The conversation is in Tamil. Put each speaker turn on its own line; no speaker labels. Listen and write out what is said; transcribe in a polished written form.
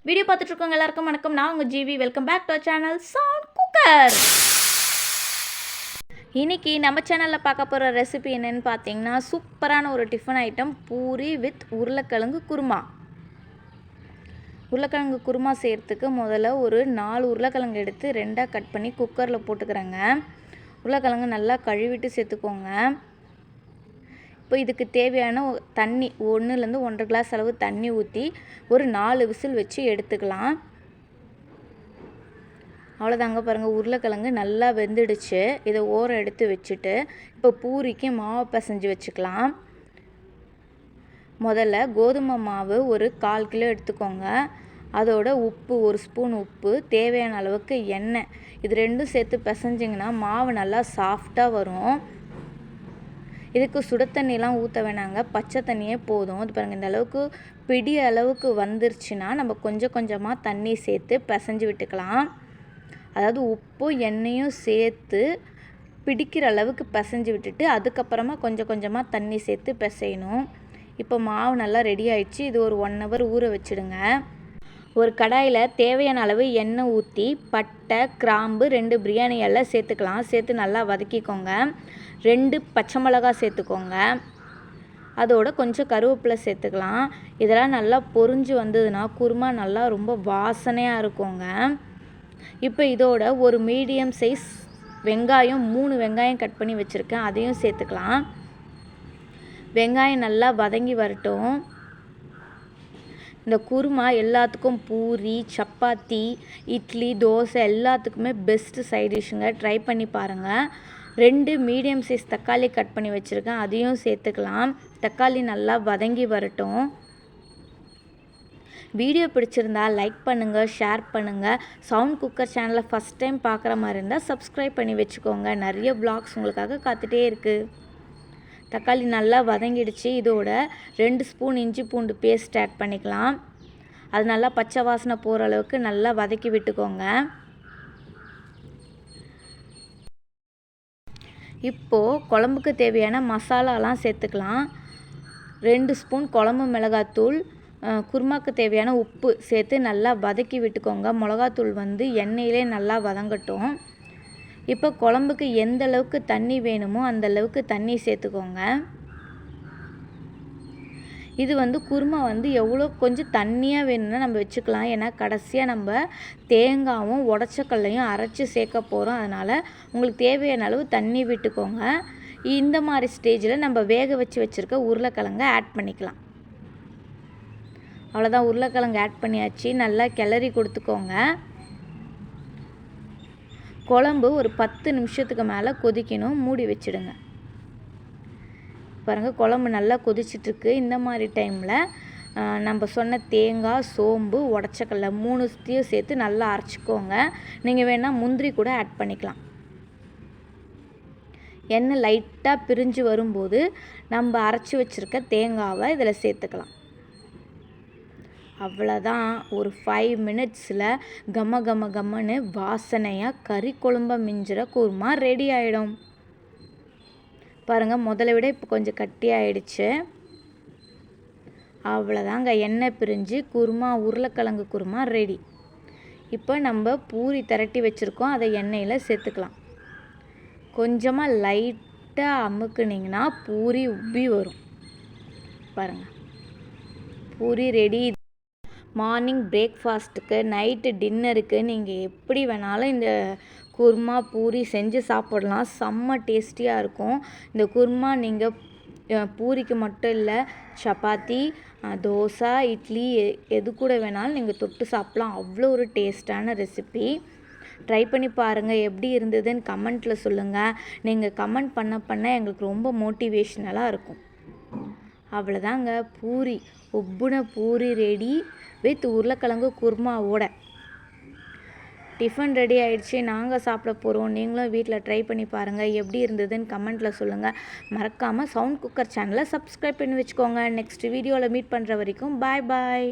வீடியோ பார்த்துட்டு இருக்கவங்க எல்லாருக்கும் வணக்கம். நான் உங்கள் ஜிவி. Welcome back to our channel Sound Cooker. இன்றைக்கி நம்ம சேனலில் பார்க்க போகிற ரெசிபி என்னென்னு பார்த்தீங்கன்னா, சூப்பரான ஒரு டிஃபன் ஐட்டம் பூரி வித் உருளைக்கிழங்கு குருமா. உருளைக்கிழங்கு குருமா செய்கிறதுக்கு முதல்ல ஒரு 4 உருளைக்கிழங்கு எடுத்து 2ஆக கட் பண்ணி குக்கரில் போட்டுக்கிறேங்க. உருளைக்கிழங்கு நல்லா கழுவிட்டு சேர்த்துக்கோங்க. இப்போ இதுக்கு தேவையான தண்ணி 1லேருந்து 1.5 கிளாஸ் அளவு தண்ணி ஊற்றி ஒரு 4 விசில் வச்சு எடுத்துக்கலாம். அவ்வளோதாங்க. பாருங்கள், உருளைக்கிழங்கு நல்லா வெந்துடுச்சு. இதை ஓரம் எடுத்து வச்சுட்டு இப்போ பூரிக்கு மாவு பிசைஞ்சு வச்சுக்கலாம். முதல்ல கோதுமை மாவு ஒரு 1/4 கிலோ எடுத்துக்கோங்க. அதோட உப்பு 1 ஸ்பூன் உப்பு, தேவையான அளவுக்கு எண்ணெய், இது ரெண்டும் சேர்த்து பிசைஞ்சிங்கன்னா மாவு நல்லா சாஃப்டாக வரும். இதுக்கு சுட தண்ணிலாம் ஊற்ற வேணாங்க, பச்சை தண்ணியே போதும். இது பாருங்கள், இந்த அளவுக்கு பிடி அளவுக்கு வந்துருச்சுன்னா நம்ம கொஞ்சம் கொஞ்சமாக தண்ணி சேர்த்து பிசைஞ்சு விட்டுக்கலாம். அதாவது உப்பும் எண்ணெயும் சேர்த்து பிடிக்கிற அளவுக்கு பிசைஞ்சு விட்டுட்டு அதுக்கப்புறமா கொஞ்சம் கொஞ்சமாக தண்ணி சேர்த்து பிசையணும். இப்போ மாவு நல்லா ரெடி ஆயிடுச்சு. இது ஒரு 1 ஹவர் ஊற வச்சுடுங்க. ஒரு கடாயில் தேவையான அளவு எண்ணெய் ஊற்றி பட்டை, கிராம்பு, 2 பிரியாணி இலை சேர்த்துக்கலாம். சேர்த்து நல்லா வதக்கிக்கோங்க. 2 பச்சை மிளகா சேர்த்துக்கோங்க. அதோட கொஞ்சம் கருவேப்பிலை சேர்த்துக்கலாம். இதெல்லாம் நல்லா பொரிஞ்சு வந்ததுன்னா குருமா நல்லா ரொம்ப வாசனையாக இருக்குங்க. இப்போ இதோட ஒரு மீடியம் சைஸ் வெங்காயம் 3 வெங்காயம் கட் பண்ணி வச்சுருக்கேன், அதையும் சேர்த்துக்கலாம். வெங்காயம் நல்லா வதங்கி வரட்டும். இந்த குருமா எல்லாத்துக்கும் பூரி, சப்பாத்தி, இட்லி, தோசை எல்லாத்துக்குமே பெஸ்ட்டு சைட் டிஷ்ஷுங்க. ட்ரை பண்ணி பாருங்கள். 2 மீடியம் சைஸ் தக்காளி கட் பண்ணி வச்சுருக்கேன், அதையும் சேர்த்துக்கலாம். தக்காளி நல்லா வதங்கி வரட்டும். வீடியோ பிடிச்சிருந்தா லைக் பண்ணுங்கள், ஷேர் பண்ணுங்கள். சவுண்ட் குக்கர் சேனலை ஃபஸ்ட் டைம் பார்க்குற மாதிரி இருந்தால் சப்ஸ்கிரைப் பண்ணி வச்சுக்கோங்க. நிறைய vlogs உங்களுக்காக காத்துட்டே இருக்குது. தக்காளி நல்லா வதங்கிடுச்சு. இதோட 2 ஸ்பூன் இஞ்சி பூண்டு பேஸ்ட் ஆட் பண்ணிக்கலாம். அது நல்லா பச்சை வாசனை போகிற அளவுக்கு நல்லா வதக்கி விட்டுக்கோங்க. இப்போது குழம்புக்கு தேவையான மசாலாலாம் சேர்த்துக்கலாம். 2 ஸ்பூன் குழம்பு மிளகாத்தூள், குருமாக்கு தேவையான உப்பு சேர்த்து நல்லா வதக்கி விட்டுக்கோங்க. மிளகாத்தூள் எண்ணெயிலே நல்லா வதங்கட்டும். இப்போ குழம்புக்கு எந்த அளவுக்கு தண்ணி வேணுமோ அந்த அளவுக்கு தண்ணி சேர்த்துக்கோங்க. இது குருமா எவ்வளோ கொஞ்சம் தண்ணியாக வேணும்னா நம்ம வச்சுக்கலாம். ஏன்னா கடைசியாக நம்ம தேங்காயும் உடச்சக்கல்லையும் அரைச்சி சேர்க்க போகிறோம். அதனால் உங்களுக்கு தேவையான அளவு தண்ணி விட்டுக்கோங்க. இந்த மாதிரி ஸ்டேஜில் நம்ம வேக வச்சுருக்க உருளைக்கிழங்கை ஆட் பண்ணிக்கலாம். அவ்வளோதான், உருளைக்கிழங்கு ஆட் பண்ணியாச்சு. நல்லா கிளறி கொடுத்துக்கோங்க. குழம்பு ஒரு 10 நிமிஷத்துக்கு மேலே கொதிக்கணும். மூடி வச்சுடுங்க. பாருங்கள், குழம்பு நல்லா கொதிச்சிட்ருக்கு. இந்த மாதிரி டைமில் நம்ம சொன்ன தேங்காய், சோம்பு, உடச்சக்கல்ல 3த்தையும் சேர்த்து நல்லா அரைச்சிக்கோங்க. நீங்கள் வேணால் முந்திரி கூட ஆட் பண்ணிக்கலாம். எண்ணெய் லைட்டாக பிரிஞ்சு வரும்போது நம்ம அரைச்சி வச்சுருக்க தேங்காவை இதில் சேர்த்துக்கலாம். அவ்வளோதான், ஒரு 5 மினிட்ஸில் கம கம கம்மன்னு வாசனையாக கறி குழம்பை மிஞ்சிற குருமா ரெடி ஆகிடும். பாருங்கள், முதல்ல விட இப்போ கொஞ்சம் கட்டி ஆகிடுச்சு. அவ்வளோதாங்க, எண்ணெய் பிரிஞ்சு குருமா, உருளைக்கிழங்கு குருமா ரெடி. இப்போ நம்ம பூரி திரட்டி வச்சுருக்கோம், அதை எண்ணெயில் சேர்த்துக்கலாம். கொஞ்சமாக லைட்டாக அமுக்குனிங்கன்னா பூரி உப்பி வரும். பாருங்கள், பூரி ரெடி. மார்னிங் பிரேக்ஃபாஸ்ட்டுக்கு, நைட்டு டின்னருக்கு நீங்கள் எப்படி வேணாலும் இந்த குருமா பூரி செஞ்சு சாப்பிடலாம். செம்ம டேஸ்டியாக இருக்கும். இந்த குருமா நீங்கள் பூரிக்கு மட்டும் இல்லை, சப்பாத்தி, தோசை, இட்லி எது கூட வேணாலும் நீங்கள் தொட்டு சாப்பிட்லாம். அவ்வளோ ஒரு டேஸ்டான ரெசிபி. ட்ரை பண்ணி பாருங்கள். எப்படி இருந்ததுன்னு கமெண்ட்டில் சொல்லுங்கள். நீங்கள் கமெண்ட் பண்ண எங்களுக்கு ரொம்ப மோட்டிவேஷ்னலாக இருக்கும். அவ்வளோதாங்க, பூரி, உப்புன பூரி ரெடி வித் உருளைக்கிழங்கு குருமாவோட. டிஃபன் ரெடி ஆகிடுச்சு. நாங்கள் சாப்பிட போகிறோம். நீங்களும் வீட்டில் ட்ரை பண்ணி பாருங்கள். எப்படி இருந்ததுன்னு கமெண்ட்டில் சொல்லுங்கள். மறக்காமல் சவுண்ட் குக்கர் சேனலை சப்ஸ்கிரைப் பண்ணி வச்சுக்கோங்க. நெக்ஸ்ட் வீடியோவில் மீட் பண்ணுற வரைக்கும் பாய் பாய்.